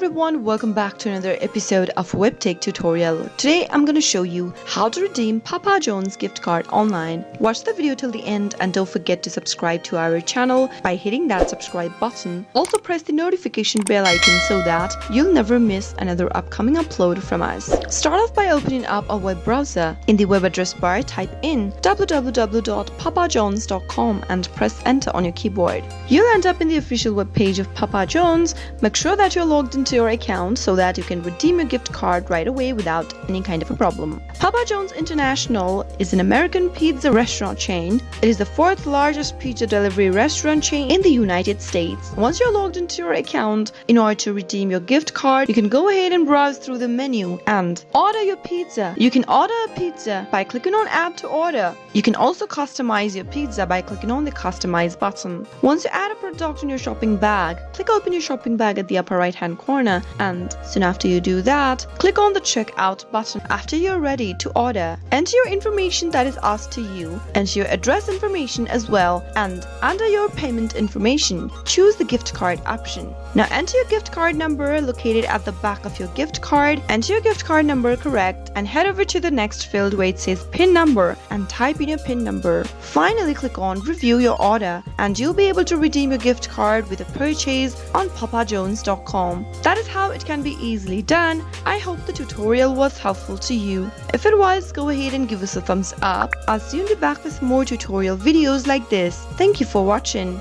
everyone, welcome back to another episode of Webtech Tutorial. Today I'm going to show you how to redeem Pap Johns gift card online. Watch the video till the end and don't forget to subscribe to our channel by hitting that subscribe button. Also press the notification bell icon so that you'll never miss another upcoming upload from us. Start off by opening up a web browser. In the web address bar, type in www.papjohns.com and press enter on your keyboard. You'll end up in the official web page of Pap Johns. Make sure that you're logged into your account so that you can redeem your gift card right away without any kind of a problem. Pap Johns International is an American pizza restaurant chain. It is the fourth largest pizza delivery restaurant chain in the United States. Once you're logged into your account, in order to redeem your gift card, you can go ahead and browse through the menu and order your pizza. You can order a pizza by clicking on add to order. You can also customize your pizza by clicking on the customize button. Once you add a product in your shopping bag, click open your shopping bag at the upper right hand corner, and soon after you do that, click on the checkout button. After you're ready to order, enter your information that is asked to you, enter your address information as well, and under your payment information, choose the gift card option. Now enter your gift card number located at the back of your gift card, enter your gift card number correct, and head over to the next field where it says PIN number and type in your PIN number. Finally click on review your order and you'll be able to redeem your gift card with a purchase on papjohns.com. That is how it can be easily done. I hope the tutorial was helpful to you. If it was, go ahead and give us a thumbs up. I'll soon be back with more tutorial videos like this. Thank you for watching.